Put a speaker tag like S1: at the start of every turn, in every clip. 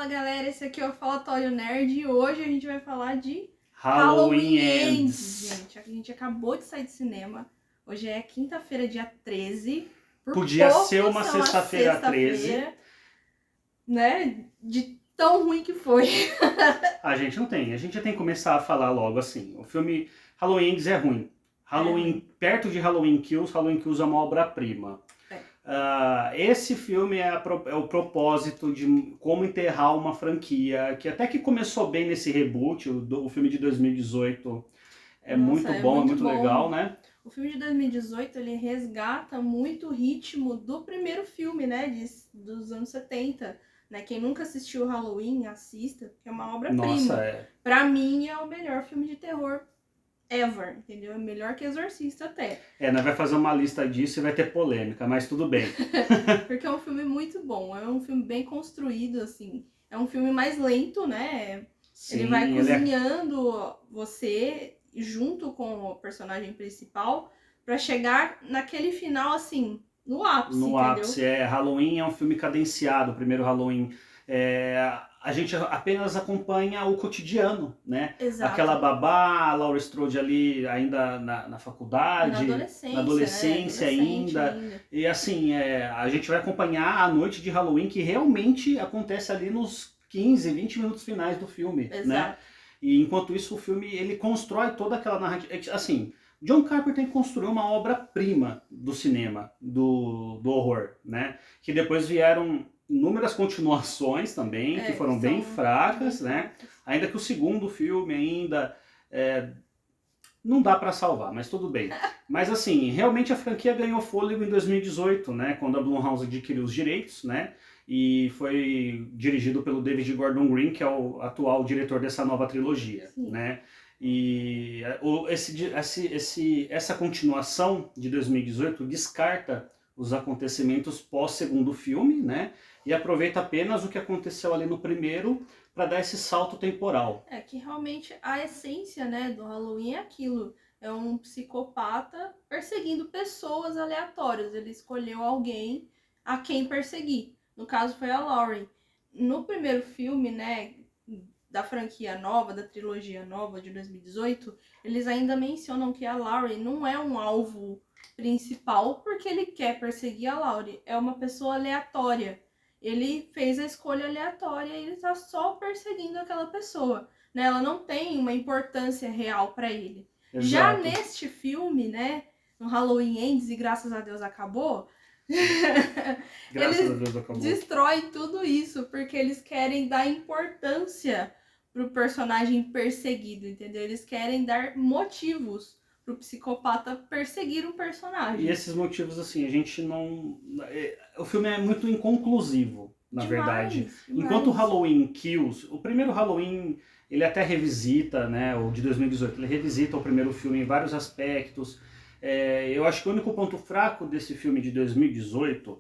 S1: Fala galera, esse aqui é o Falatório Nerd e hoje a gente vai falar de
S2: Halloween
S1: Ends.
S2: Ends.
S1: Gente, a gente acabou de sair do cinema. Hoje é quinta-feira, dia 13. Por
S2: Podia
S1: pouco
S2: ser uma
S1: são a
S2: sexta-feira
S1: sexta-feira,
S2: 13.
S1: né? De tão ruim que foi.
S2: A gente não tem. A gente já tem que começar a falar logo assim. O filme Halloween Ends é ruim. Halloween, perto de Halloween Kills é uma obra-prima. Esse filme é o propósito de como enterrar uma franquia que até que começou bem nesse reboot. O filme de 2018 é muito bom, é muito legal, né?
S1: O filme de 2018, ele resgata muito o ritmo do primeiro filme, né, dos anos 70. Né? Quem nunca assistiu Halloween, assista, que é uma obra-prima. Pra mim, é o melhor filme de terror ever, entendeu? É melhor que Exorcista até.
S2: Nós vai fazer uma lista disso e vai ter polêmica, mas tudo bem.
S1: Porque é um filme muito bom, é um filme bem construído, assim. É um filme mais lento, né? Sim, ele vai cozinhando você junto com o personagem principal pra chegar naquele final, assim, no ápice,
S2: no
S1: entendeu?
S2: Ápice. Halloween é um filme cadenciado, o primeiro Halloween. A gente apenas acompanha o cotidiano, né?
S1: Exato.
S2: Aquela babá, a Laurie Strode ali ainda na faculdade, na adolescência ainda. E assim, a gente vai acompanhar a noite de Halloween que realmente acontece ali nos 15, 20 minutos finais do filme. Exato. Né? E enquanto isso o filme ele constrói toda aquela narrativa. Assim, John Carpenter construiu uma obra-prima do cinema, do horror, né? Que depois vieram inúmeras continuações também, que foram bem fracas, né? Ainda que o segundo filme ainda não dá para salvar, mas tudo bem. Mas assim, realmente a franquia ganhou fôlego em 2018, né? Quando a Blumhouse adquiriu os direitos, né? E foi dirigido pelo David Gordon Green, que é o atual diretor dessa nova trilogia, né? E essa continuação de 2018 descarta os acontecimentos pós-segundo filme, né? E aproveita apenas o que aconteceu ali no primeiro para dar esse salto temporal.
S1: Que realmente a essência, né, do Halloween é aquilo. É um psicopata perseguindo pessoas aleatórias. Ele escolheu alguém a quem perseguir. No caso foi a Laurie. No primeiro filme, né, da franquia nova, da trilogia nova de 2018, eles ainda mencionam que a Laurie não é um alvo principal porque ele quer perseguir a Laurie. É uma pessoa aleatória. Ele fez a escolha aleatória e ele tá só perseguindo aquela pessoa. Né? Ela não tem uma importância real para ele. Exato. Já neste filme, né, no Halloween Ends, e graças a Deus acabou, eles destroem tudo isso, porque eles querem dar importância pro personagem perseguido, entendeu? Eles querem dar motivos pro psicopata perseguir um personagem.
S2: E esses motivos, assim, a gente não... O filme é muito inconclusivo, na verdade. Enquanto o Halloween Kills... O primeiro Halloween, ele até revisita, né, o de 2018, ele revisita o primeiro filme em vários aspectos. Eu acho que o único ponto fraco desse filme de 2018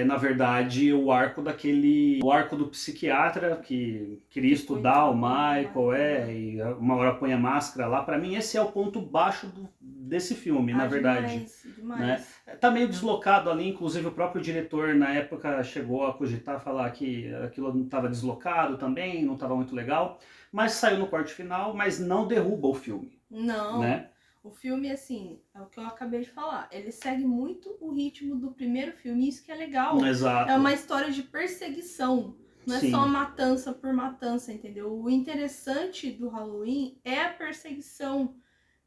S2: na verdade, o arco do psiquiatra que queria estudar o Michael, e uma hora põe a máscara lá. Pra mim, esse é o ponto baixo desse filme, na verdade.
S1: Demais.
S2: Né? Tá meio deslocado ali, inclusive o próprio diretor, na época, chegou a cogitar, falar que aquilo não estava deslocado também, não estava muito legal. Mas saiu no corte final, mas não derruba o filme.
S1: Não.
S2: Né?
S1: O filme, assim, é o que eu acabei de falar. Ele segue muito o ritmo do primeiro filme, isso que é legal.
S2: Exato.
S1: É uma história de perseguição. Não é só matança por matança, entendeu? O interessante do Halloween é a perseguição,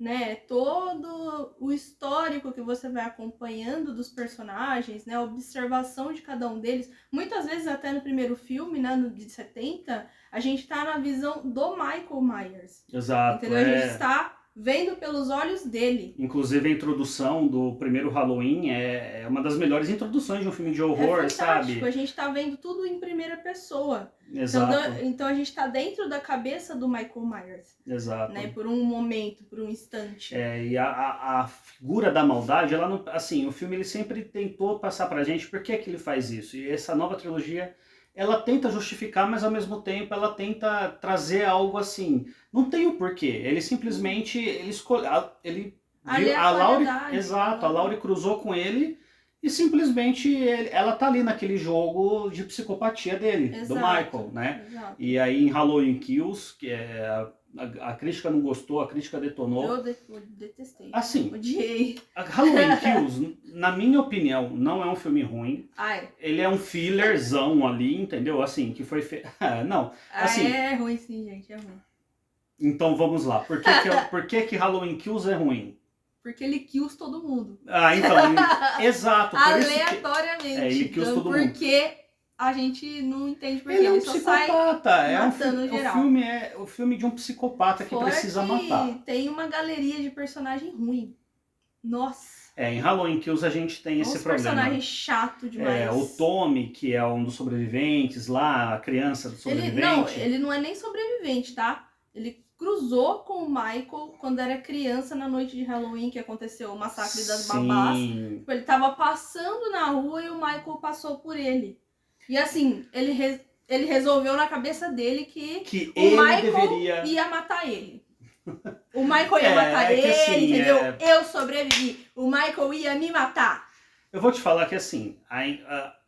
S1: né? Todo o histórico que você vai acompanhando dos personagens, né? A observação de cada um deles. Muitas vezes, até no primeiro filme, né? No de 70, a gente tá na visão do Michael Myers.
S2: Exato.
S1: Entendeu? A gente está vendo pelos olhos dele.
S2: Inclusive a introdução do primeiro Halloween é uma das melhores introduções de um filme de horror, sabe?
S1: A gente tá vendo tudo em primeira pessoa.
S2: Exato.
S1: Então a gente tá dentro da cabeça do Michael Myers.
S2: Exato.
S1: Né? Por um momento, por um instante.
S2: E a figura da maldade, ela não, assim, o filme ele sempre tentou passar pra gente por que ele faz isso. E essa nova trilogia, ela tenta justificar, mas ao mesmo tempo ela tenta trazer algo assim. Não tem o porquê. Ele simplesmente, ele escolheu, a Laurie, exato, a Laurie cruzou com ele E simplesmente ela tá ali naquele jogo de psicopatia dele,
S1: Exato,
S2: do Michael, né?
S1: Exato.
S2: E aí em Halloween Kills, que a crítica não gostou, a crítica detonou.
S1: Eu detestei.
S2: Assim,
S1: odiei.
S2: Halloween Kills, na minha opinião, não é um filme ruim. Ele é um fillerzão ali, entendeu? Assim, que foi feito... não, assim...
S1: é ruim sim, gente, é ruim.
S2: Então vamos lá. Por que Halloween Kills é ruim?
S1: Porque ele kills todo mundo.
S2: Então, exato.
S1: Aleatoriamente.
S2: Ele kills todo mundo.
S1: Porque a gente não entende porque
S2: ele é um psicopata. O filme de um psicopata que precisa matar.
S1: Tem uma galeria de personagem ruim. Nossa.
S2: Em Halloween Kills a gente tem esse problema.
S1: Personagem chato demais.
S2: O Tommy, que é um dos sobreviventes lá, a criança do sobrevivente.
S1: Ele não é nem sobrevivente, tá? Ele cruzou com o Michael quando era criança na noite de Halloween, que aconteceu o massacre das babás. Tipo, ele tava passando na rua e o Michael passou por ele. E assim, ele resolveu na cabeça dele que o Michael ia matar ele. O Michael ia matar ele, assim, entendeu? Eu sobrevivi. O Michael ia me matar.
S2: Eu vou te falar que assim,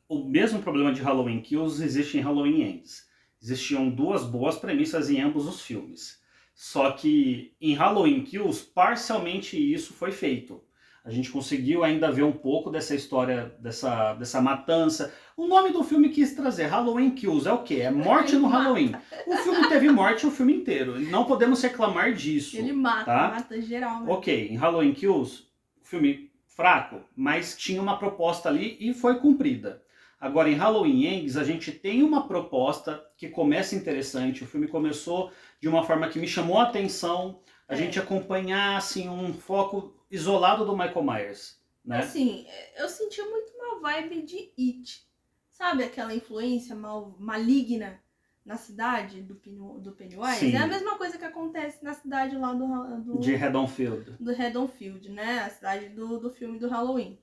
S2: o mesmo problema de Halloween Kills existe em Halloween Ends. Existiam duas boas premissas em ambos os filmes. Só que em Halloween Kills, parcialmente isso foi feito. A gente conseguiu ainda ver um pouco dessa história, dessa matança. O nome do filme quis trazer, Halloween Kills, é o quê? É morte no Halloween. O filme teve morte o filme inteiro. Não podemos reclamar disso.
S1: Ele mata,
S2: tá?
S1: Mata geral. Né?
S2: Ok, em Halloween Kills, filme fraco, mas tinha uma proposta ali e foi cumprida. Agora, em Halloween Ends, a gente tem uma proposta que começa interessante. O filme começou de uma forma que me chamou a atenção. A gente acompanhar assim, um foco isolado do Michael Myers. Né?
S1: Assim, eu senti muito uma vibe de It. Sabe aquela influência maligna na cidade do Pennywise?
S2: Sim.
S1: É a mesma coisa que acontece na cidade lá
S2: de Haddonfield.
S1: Do Haddonfield, né? A cidade do filme do Halloween.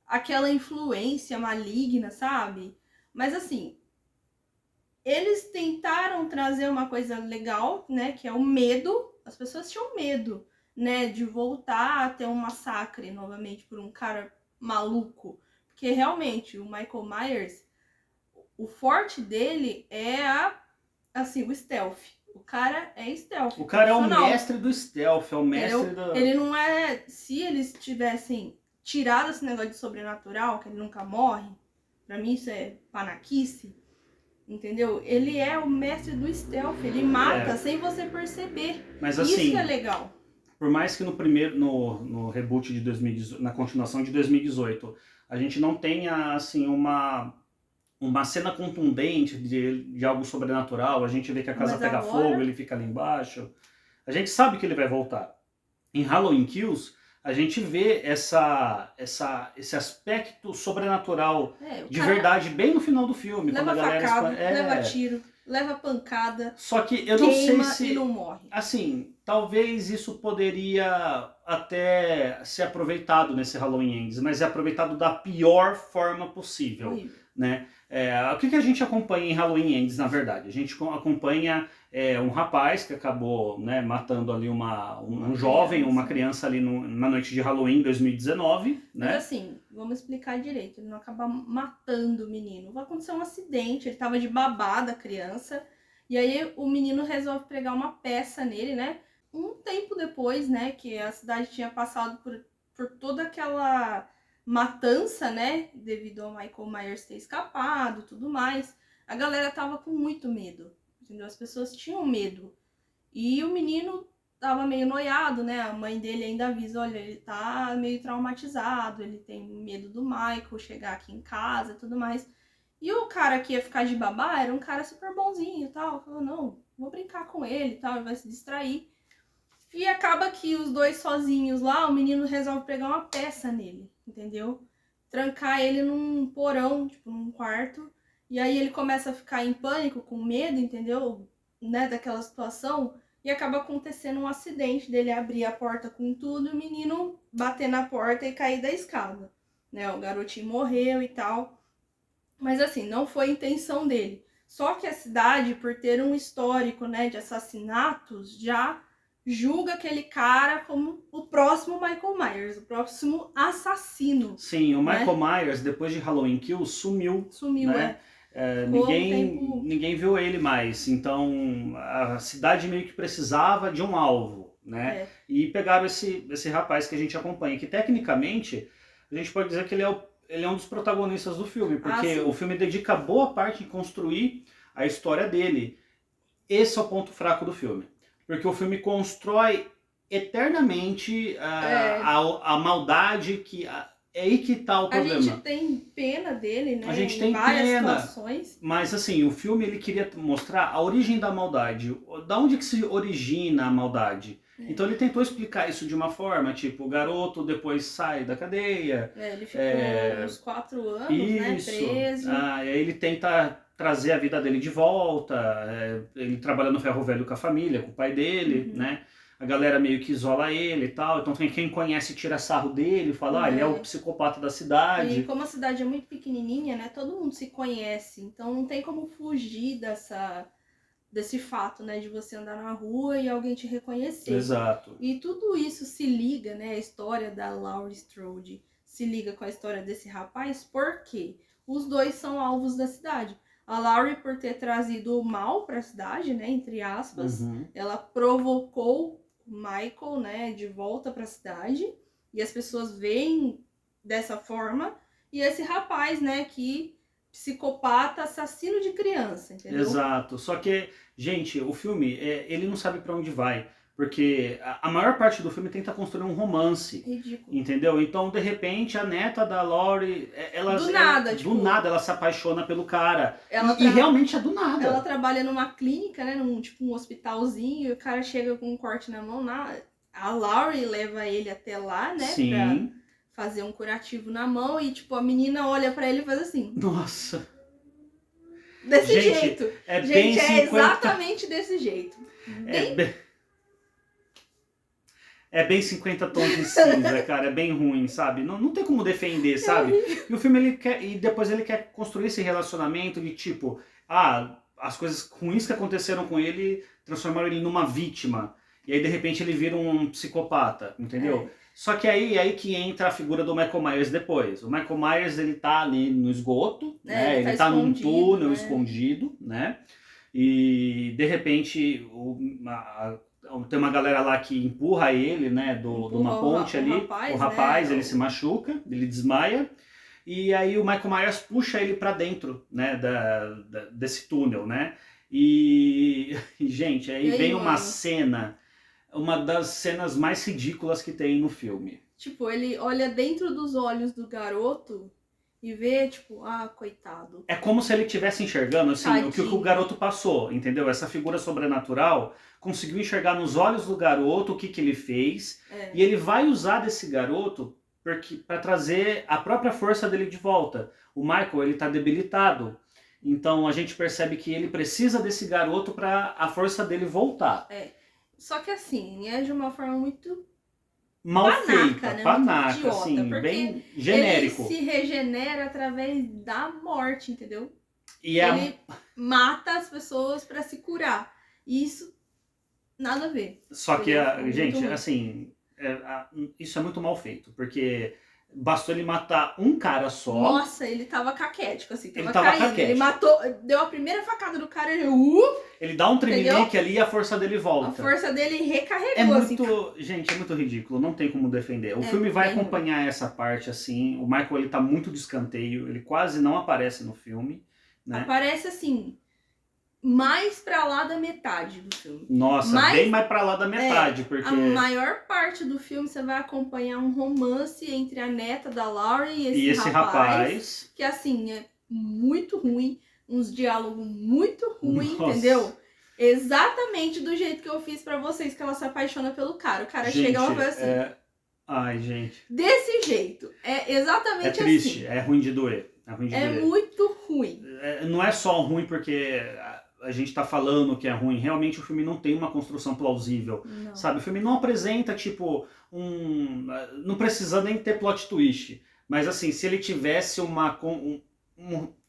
S1: Aquela influência maligna, sabe? Mas assim, eles tentaram trazer uma coisa legal, né? Que é o medo. As pessoas tinham medo, né? De voltar a ter um massacre novamente por um cara maluco. Porque realmente, o Michael Myers, o forte dele é o stealth. O cara é stealth.
S2: O cara é o mestre do stealth, é o mestre
S1: Ele não é... Se eles tivessem tirado esse negócio de sobrenatural, que ele nunca morre, pra mim isso é panaquice, entendeu? Ele é o mestre do stealth, ele mata sem você perceber.
S2: Mas,
S1: isso
S2: assim,
S1: que é legal.
S2: Por mais que no reboot de 2018, na continuação de 2018, a gente não tenha assim uma cena contundente de algo sobrenatural, a gente vê que a casa pega fogo, ele fica ali embaixo, a gente sabe que ele vai voltar. Em Halloween Kills, a gente vê esse aspecto sobrenatural de verdade bem no final do filme.
S1: Leva
S2: quando a galera
S1: facada, leva tiro, leva pancada,
S2: só que eu não sei se...
S1: e não morre.
S2: Assim, talvez isso poderia até ser aproveitado nesse Halloween Ends, mas é aproveitado da pior forma possível. Né? O que a gente acompanha em Halloween Ends, na verdade? A gente acompanha um rapaz que acabou, né, matando ali um jovem, uma criança ali na noite de Halloween 2019. Né?
S1: Mas assim, vamos explicar direito. Ele não acaba matando o menino. Vai acontecer um acidente, ele tava de babá da criança. E aí o menino resolve pregar uma peça nele, né? Um tempo depois, né, que a cidade tinha passado por toda aquela matança, né, devido ao Michael Myers ter escapado e tudo mais, a galera tava com muito medo, entendeu? As pessoas tinham medo. E o menino tava meio noiado, né? A mãe dele ainda avisa, olha, ele tá meio traumatizado, ele tem medo do Michael chegar aqui em casa e tudo mais. E o cara que ia ficar de babá era um cara super bonzinho e tal. Falou, não, vou brincar com ele e tal, ele vai se distrair. E acaba que os dois sozinhos lá, o menino resolve pegar uma peça nele, entendeu? Trancar ele num porão, tipo, num quarto. E aí ele começa a ficar em pânico, com medo, entendeu? Né, daquela situação. E acaba acontecendo um acidente dele abrir a porta com tudo e o menino bater na porta e cair da escada. Né? O garotinho morreu e tal. Mas assim, não foi a intenção dele. Só que a cidade, por ter um histórico, né, de assassinatos, já julga aquele cara como o próximo Michael Myers, o próximo assassino.
S2: Sim, o Michael Myers, depois de Halloween Kills, sumiu.
S1: Sumiu,
S2: né? Ninguém viu ele mais. Então, a cidade meio que precisava de um alvo, né? E pegaram esse rapaz que a gente acompanha, que tecnicamente, a gente pode dizer que ele é um dos protagonistas do filme, porque o filme dedica boa parte em construir a história dele. Esse é o ponto fraco do filme. Porque o filme constrói eternamente a maldade que... É aí que tá o problema.
S1: A gente tem pena dele, né?
S2: A gente tem pena, situações. Mas assim, o filme ele queria mostrar a origem da maldade. Da onde que se origina a maldade. Então ele tentou explicar isso de uma forma, tipo, o garoto depois sai da cadeia.
S1: Ele ficou uns 4 anos, né, preso.
S2: Aí ele tenta trazer a vida dele de volta. Ele trabalha no ferro velho com a família, com o pai dele, né? A galera meio que isola ele e tal. Então quem conhece tira sarro dele, fala, ele é o psicopata da cidade.
S1: E como a cidade é muito pequenininha, né, todo mundo se conhece. Então não tem como fugir desse fato, né, de você andar na rua e alguém te reconhecer.
S2: Exato.
S1: E tudo isso se liga, né, a história da Laurie Strode se liga com a história desse rapaz, porque os dois são alvos da cidade. A Laurie, por ter trazido o mal para a cidade, né, entre aspas, ela provocou o Michael, né, de volta para a cidade, e as pessoas veem dessa forma, e esse rapaz, né, que psicopata, assassino de criança, entendeu?
S2: Exato. Só que, gente, o filme, ele não sabe para onde vai. Porque a maior parte do filme tenta construir um romance.
S1: Ridículo.
S2: Entendeu? Então, de repente, a neta da Laurie,
S1: do nada
S2: ela se apaixona pelo cara. E realmente é do nada.
S1: Ela trabalha numa clínica, né? Um hospitalzinho, e o cara chega com um corte na mão. A Laurie leva ele até lá, né?
S2: Sim.
S1: Pra fazer um curativo na mão. E, tipo, a menina olha pra ele e faz assim.
S2: Nossa.
S1: Desse jeito.
S2: É
S1: exatamente desse jeito.
S2: É bem 50 tons de cinza, cara, é bem ruim, sabe? Não tem como defender, sabe? E o filme, depois ele quer construir esse relacionamento de tipo, as coisas ruins que aconteceram com ele transformaram ele numa vítima. E aí, de repente, ele vira um psicopata, entendeu? Só que aí que entra a figura do Michael Myers depois. O Michael Myers, ele tá ali no esgoto, né? Ele tá num túnel escondido, né? E, de repente, tem uma galera lá que empurra ele, né, de uma ponte ali. O rapaz, ele se machuca, ele desmaia. E aí o Michael Myers puxa ele pra dentro, né, desse túnel, né. E gente, aí vem uma cena, uma das cenas mais ridículas que tem no filme.
S1: Tipo, ele olha dentro dos olhos do garoto e vê, tipo, coitado.
S2: É como se ele estivesse enxergando, assim, o que o garoto passou, entendeu? Essa figura sobrenatural conseguiu enxergar nos olhos do garoto o que ele fez. E ele vai usar desse garoto para trazer a própria força dele de volta. O Michael, ele tá debilitado. Então a gente percebe que ele precisa desse garoto para a força dele voltar.
S1: Só que assim, é de uma forma muito...
S2: mal feita,
S1: né?
S2: Panaca,
S1: Idiota,
S2: assim, bem genérico.
S1: Ele se regenera através da morte, entendeu?
S2: E
S1: ele mata as pessoas pra se curar. Isso, nada a ver.
S2: Só que, gente, assim, isso é muito mal feito, porque bastou ele matar um cara só.
S1: Nossa, ele tava caquético, assim,
S2: ele tava
S1: caindo.
S2: Caquético.
S1: Ele matou, deu a primeira facada do cara,
S2: ele dá um tremelique ali e a força dele volta.
S1: A força dele recarregou,
S2: Gente, é muito ridículo, não tem como defender. O filme vai acompanhar essa parte, assim, o Michael, ele tá muito de escanteio, ele quase não aparece no filme, né?
S1: Aparece, assim, mais pra lá da metade do filme.
S2: Nossa, bem mais pra lá da metade, porque...
S1: A maior parte do filme você vai acompanhar um romance entre a neta da Laurie e esse rapaz. Que, assim, é muito ruim. Uns diálogos muito ruins, entendeu? Exatamente do jeito que eu fiz pra vocês, que ela se apaixona pelo cara. O cara chega e ela fala assim...
S2: Ai, gente.
S1: Desse jeito. É exatamente assim.
S2: É triste, é ruim de doer.
S1: É muito ruim.
S2: Não é só ruim porque... a gente tá falando que é ruim, realmente o filme não tem uma construção plausível, sabe? O filme não apresenta, tipo, não precisa nem ter plot twist, mas assim, se ele tivesse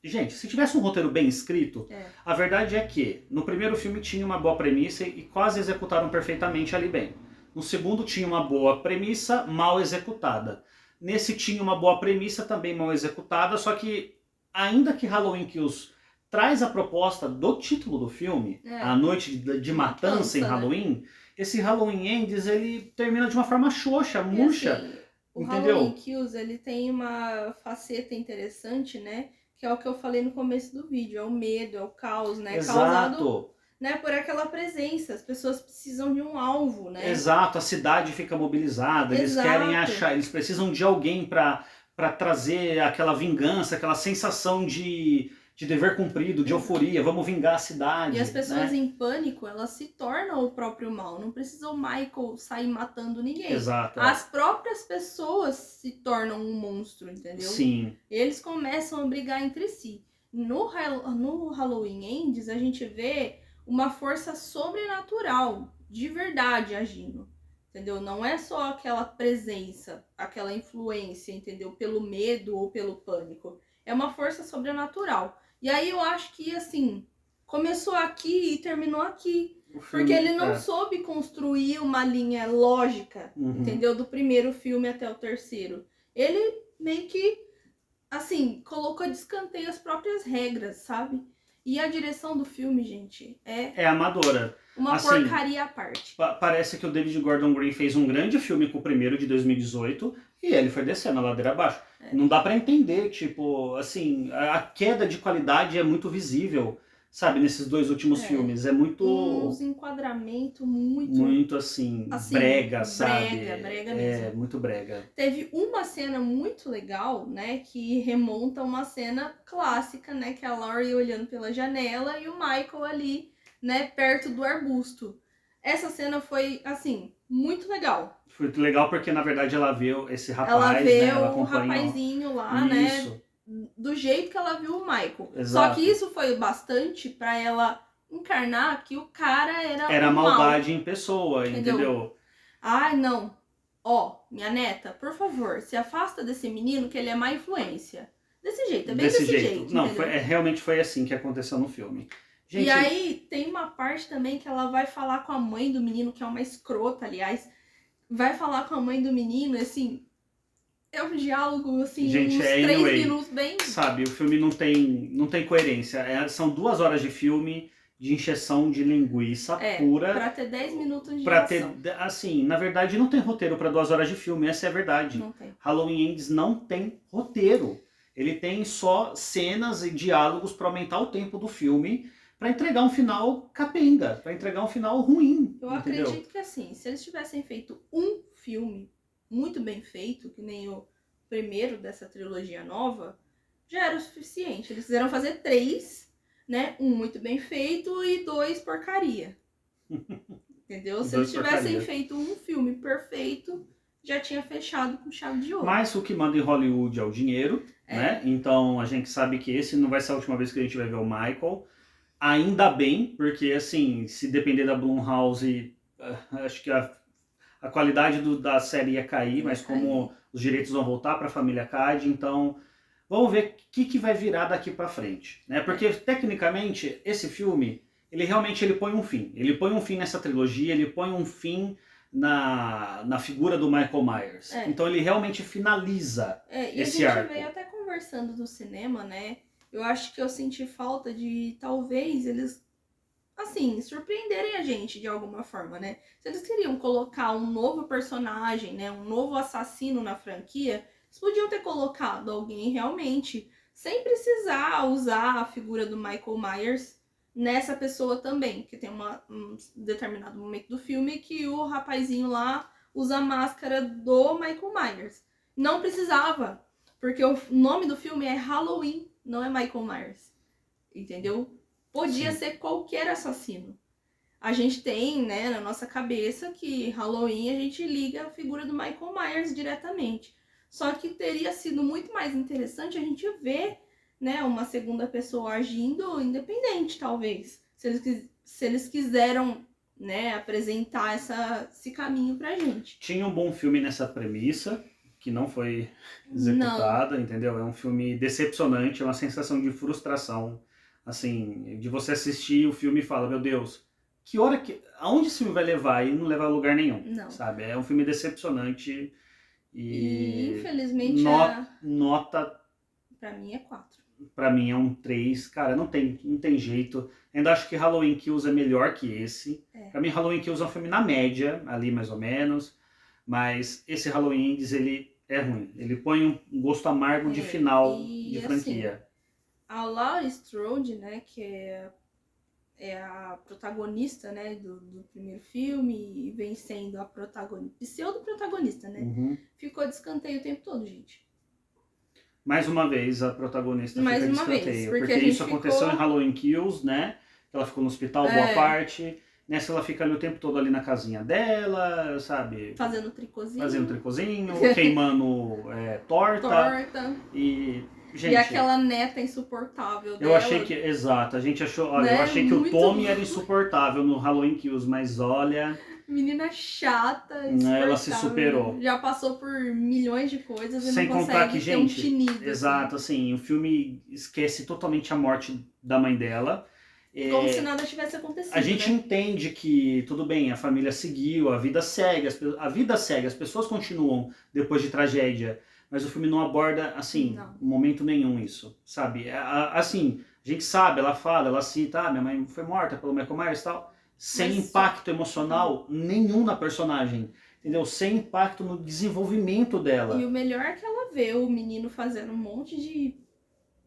S2: Gente, se tivesse um roteiro bem escrito, a verdade é que no primeiro filme tinha uma boa premissa e quase executaram perfeitamente ali bem. No segundo tinha uma boa premissa, mal executada. Nesse tinha uma boa premissa, também mal executada, só que ainda que Halloween Kills traz a proposta do título do filme, a noite de matança em Halloween, esse Halloween Ends, ele termina de uma forma xoxa, murcha. Assim,
S1: o Halloween Kills, ele tem uma faceta interessante, né? Que é o que eu falei no começo do vídeo, é o medo, é o caos, né?
S2: Exato.
S1: Causado, né, por aquela presença. As pessoas precisam de um alvo, né?
S2: Exato, a cidade fica mobilizada, eles querem achar, eles precisam de alguém para trazer aquela vingança, aquela sensação de dever cumprido, de euforia, vamos vingar a cidade.
S1: E as pessoas em pânico, elas se tornam o próprio mal. Não precisa o Michael sair matando ninguém.
S2: Exato.
S1: As próprias pessoas se tornam um monstro, entendeu?
S2: Sim.
S1: Eles começam a brigar entre si. No Halloween Ends, a gente vê uma força sobrenatural, de verdade, agindo. Entendeu? Não é só aquela presença, aquela influência, entendeu? Pelo medo ou pelo pânico. É uma força sobrenatural. E aí eu acho que, assim, começou aqui e terminou aqui. Porque ele não soube construir uma linha lógica, entendeu? Do primeiro filme até o terceiro. Ele meio que, assim, colocou de escanteio as próprias regras, sabe? E a direção do filme, gente, é
S2: amadora.
S1: Uma assim, porcaria à parte.
S2: Parece que o David Gordon Green fez um grande filme com o primeiro de 2018 e ele foi descendo a ladeira abaixo. Não dá pra entender, tipo, assim, a queda de qualidade é muito visível, sabe, nesses dois últimos filmes. É muito...
S1: Uns enquadramentos muito...
S2: Muito, assim brega, sabe?
S1: Brega mesmo.
S2: É, muito brega.
S1: Teve uma cena muito legal, né, que remonta a uma cena clássica, né, que é a Laurie olhando pela janela e o Michael ali, né, perto do arbusto. Essa cena foi, assim, muito legal.
S2: Foi legal porque, na verdade, ela vê esse rapaz,
S1: ela vê
S2: né? Ela
S1: o rapazinho lá,
S2: isso,
S1: né, do jeito que ela viu o Michael.
S2: Exato.
S1: Só que isso foi bastante pra ela encarnar que o cara
S2: era maldade mal. Em pessoa, entendeu?
S1: Ai, não. Ó, minha neta, por favor, se afasta desse menino que ele é má influência. Desse jeito, é bem desse jeito.
S2: Não, realmente foi assim que aconteceu no filme. Gente,
S1: e aí tem uma parte também que ela vai falar com a mãe do menino, que é uma escrota, aliás. Vai falar com a mãe do menino, assim... É um diálogo, assim,
S2: gente,
S1: uns 3 minutos bem...
S2: Sabe, o filme não tem coerência. São 2 horas de filme de encheção de linguiça pura.
S1: Pra ter 10 minutos de
S2: pra
S1: ação.
S2: Ter, assim, na verdade não tem roteiro pra 2 horas de filme, essa é a verdade.
S1: Não tem.
S2: Halloween Ends não tem roteiro. Ele tem só cenas e diálogos pra aumentar o tempo do filme, pra entregar um final capenga, pra entregar um final ruim.
S1: Eu acredito que assim, se eles tivessem feito um filme muito bem feito, que nem o primeiro dessa trilogia nova, já era o suficiente. Eles quiseram fazer 3, né? Um muito bem feito e 2 porcaria. Entendeu? Se eles tivessem feito um filme perfeito, já tinha fechado com chave de ouro.
S2: Mas o que manda em Hollywood é o dinheiro, né? Então a gente sabe que esse não vai ser a última vez que a gente vai ver o Michael. Ainda bem, porque assim, se depender da Blumhouse, acho que a qualidade da série ia cair, mas como os direitos vão voltar para a família Cade, então vamos ver o que vai virar daqui para frente, né? Porque tecnicamente esse filme, ele realmente põe um fim. Ele põe um fim nessa trilogia, ele põe um fim na figura do Michael Myers. Então ele realmente finaliza esse arco.
S1: E a gente veio até conversando do cinema, né? Eu acho que eu senti falta de, talvez, eles, assim, surpreenderem a gente de alguma forma, né? Se eles queriam colocar um novo personagem, né? Um novo assassino na franquia, eles podiam ter colocado alguém realmente, sem precisar usar a figura do Michael Myers nessa pessoa também. Que tem um determinado momento do filme que o rapazinho lá usa a máscara do Michael Myers. Não precisava, porque o nome do filme é Halloween, não é Michael Myers. Entendeu? Podia ser qualquer assassino. A gente tem, né, na nossa cabeça que Halloween a gente liga a figura do Michael Myers diretamente. Só que teria sido muito mais interessante a gente ver, né, uma segunda pessoa agindo independente, talvez. Se eles quiseram, né, apresentar esse caminho pra gente.
S2: Tinha um bom filme nessa premissa, que não foi executada, entendeu? É um filme decepcionante, é uma sensação de frustração, assim, de você assistir o filme e falar, meu Deus, aonde esse filme vai levar? E não leva a lugar nenhum, sabe? É um filme decepcionante
S1: e infelizmente
S2: nota...
S1: Pra mim é 4.
S2: Pra mim é um 3, cara, não tem jeito. Ainda acho que Halloween Kills é melhor que esse. Pra mim Halloween Kills é um filme na média, ali mais ou menos, mas esse Halloween Ends, ele é ruim. Ele põe um gosto amargo de final de franquia. Assim,
S1: a Laurie Strode, né, que é a protagonista, né, do primeiro filme, e vem sendo a pseudo-protagonista, né, ficou de escanteio o tempo todo, gente.
S2: Mais uma vez a protagonista fica de escanteio, porque isso aconteceu em Halloween Kills, né, ela ficou no hospital boa parte... Nessa ela fica ali o tempo todo ali na casinha dela, sabe?
S1: Fazendo
S2: tricôzinho, queimando torta. E, gente...
S1: E aquela neta insuportável dela.
S2: Eu achei que... Exato, a gente achou... Olha, eu achei que o Tommy era insuportável no Halloween Kills, mas olha...
S1: Menina chata,
S2: ela se superou.
S1: Já passou por milhões de coisas e
S2: sem
S1: não
S2: contar
S1: consegue
S2: que,
S1: ter um
S2: gente,
S1: tinido.
S2: Exato, assim, o filme esquece totalmente a morte da mãe dela.
S1: Como se nada tivesse acontecido.
S2: A gente entende que, tudo bem, a família seguiu, a vida segue, as pessoas continuam depois de tragédia, mas o filme não aborda, assim, em momento nenhum isso, sabe? Assim, a gente sabe, ela fala, ela cita, minha mãe foi morta pelo Michael Myers e tal, sem impacto emocional nenhum na personagem, entendeu? Sem impacto no desenvolvimento dela.
S1: E o melhor é que ela vê o menino fazendo um monte de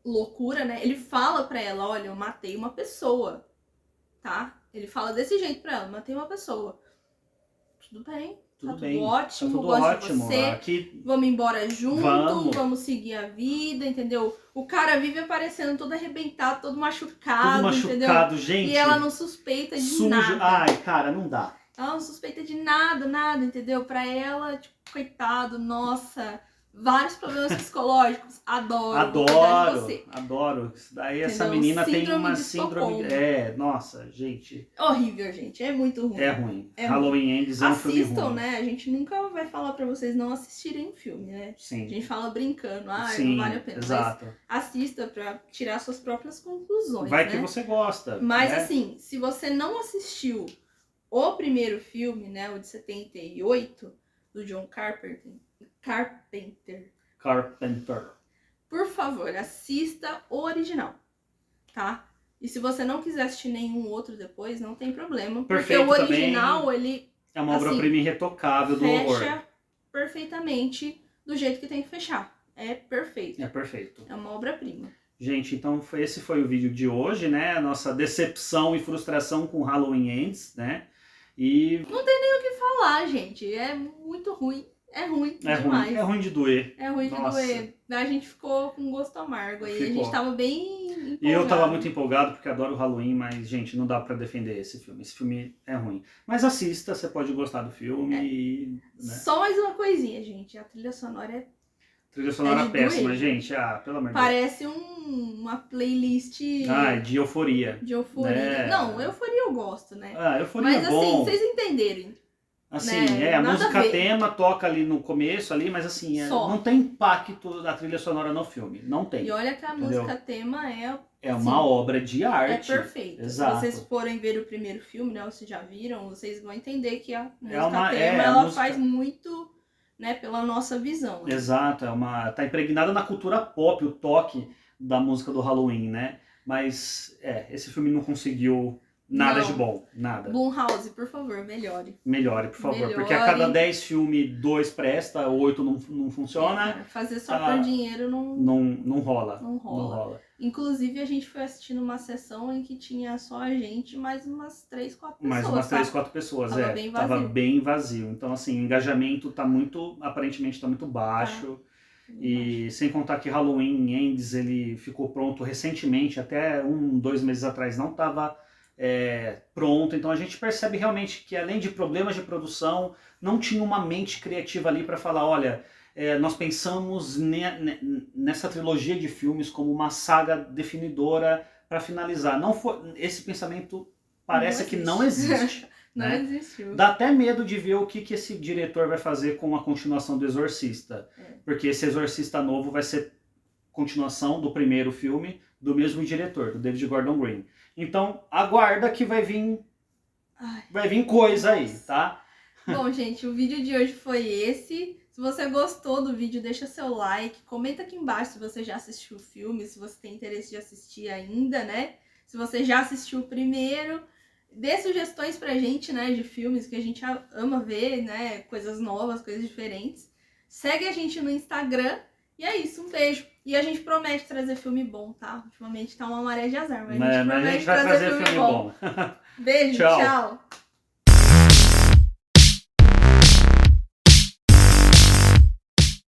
S1: loucura, né? Ele fala pra ela, olha, eu matei uma pessoa, tá? Ele fala desse jeito pra ela, matei uma pessoa. Tudo bem,
S2: tudo
S1: ótimo,
S2: tá tudo
S1: gosto
S2: ótimo.
S1: De você,
S2: aqui...
S1: vamos embora junto, vamos seguir a vida, entendeu? O cara vive aparecendo todo arrebentado, todo machucado, entendeu?
S2: Gente.
S1: E ela não suspeita de nada.
S2: Ai, cara, não dá.
S1: Ela não suspeita de nada, entendeu? Pra ela, tipo, coitado, nossa... Vários problemas psicológicos. Adoro.
S2: Isso daí, essa menina tem uma síndrome... nossa, gente.
S1: Horrível, gente. É muito ruim.
S2: É ruim. Halloween Ends é um filme ruim.
S1: Assistam, né? A gente nunca vai falar pra vocês não assistirem o filme, né?
S2: Sim.
S1: A gente fala brincando.
S2: Sim,
S1: não vale a pena.
S2: Exato.
S1: Mas assista pra tirar suas próprias conclusões,
S2: Vai, né? Que você gosta.
S1: Mas,
S2: né?
S1: assim, se você não assistiu o primeiro filme, né? O de 78, do John Carpenter. Por favor, assista o original, tá? E se você não quiser assistir nenhum outro depois, não tem problema.
S2: Perfeito,
S1: porque o original,
S2: também
S1: ele...
S2: É uma obra-prima irretocável do horror.
S1: Fecha perfeitamente do jeito que tem que fechar. É perfeito.
S2: É perfeito.
S1: É uma obra-prima.
S2: Gente, então esse foi o vídeo de hoje, né? A nossa decepção e frustração com Halloween Ends, né? E...
S1: Não tem nem o que falar, gente. É muito ruim. É ruim demais.
S2: É ruim de doer.
S1: É ruim de doer. A gente ficou com gosto amargo aí. A gente tava bem empolgado.
S2: E eu tava muito empolgado porque adoro Halloween, mas, gente, não dá pra defender esse filme. Esse filme é ruim. Mas assista, você pode gostar do filme. E, né?
S1: Só mais uma coisinha, gente. A trilha sonora é...
S2: Trilha sonora péssima, gente. Pelo amor de Deus.
S1: Parece uma playlist...
S2: de euforia.
S1: De euforia. Né? Não, euforia eu gosto, né?
S2: Euforia
S1: mas,
S2: é bom.
S1: Assim, vocês entenderem.
S2: Assim, né? A música tema toca ali no começo ali, mas assim, não tem impacto da trilha sonora no filme. Não tem.
S1: E olha que a música tema
S2: é uma obra de arte.
S1: É perfeita.
S2: Exato.
S1: Se vocês forem ver o primeiro filme, né? Ou se já viram, vocês vão entender que a música tema, ela faz muito, né, pela nossa visão. Né?
S2: Exato, tá impregnada na cultura pop, o toque da música do Halloween, né? Mas, esse filme não conseguiu... Nada de bom, nada.
S1: Blumhouse, por favor, melhore.
S2: Melhore, por favor. Porque a cada 10 filmes, 2 presta, 8 não funciona.
S1: Fazer só por dinheiro
S2: não rola.
S1: Não rola. Inclusive, a gente foi assistindo uma sessão em que tinha só a gente mais umas 3, 4 pessoas.
S2: Mais umas 3, 4 pessoas,
S1: Tava bem vazio.
S2: Tava bem vazio. Então, assim, o engajamento aparentemente tá muito baixo. E sem contar que Halloween Ends, ele ficou pronto recentemente, até 2 meses atrás não tava... pronto, então a gente percebe realmente que além de problemas de produção, não tinha uma mente criativa ali para falar, olha, nós pensamos nessa trilogia de filmes como uma saga definidora para finalizar. Esse pensamento parece que não existe.
S1: Não
S2: né?
S1: existiu.
S2: Dá até medo de ver o que esse diretor vai fazer com a continuação do Exorcista. Porque esse Exorcista novo vai ser continuação do primeiro filme do mesmo diretor, do David Gordon Green. Então, aguarda que vai vir coisa aí, tá?
S1: Bom, gente, o vídeo de hoje foi esse. Se você gostou do vídeo, deixa seu like, comenta aqui embaixo se você já assistiu o filme, se você tem interesse de assistir ainda, né? Se você já assistiu o primeiro, dê sugestões pra gente, né, de filmes que a gente ama ver, né, coisas novas, coisas diferentes. Segue a gente no Instagram e é isso, um beijo. E a gente promete trazer filme bom, tá? Ultimamente tá uma maré de azar, mas a gente promete
S2: vai trazer filme bom.
S1: Beijo, tchau.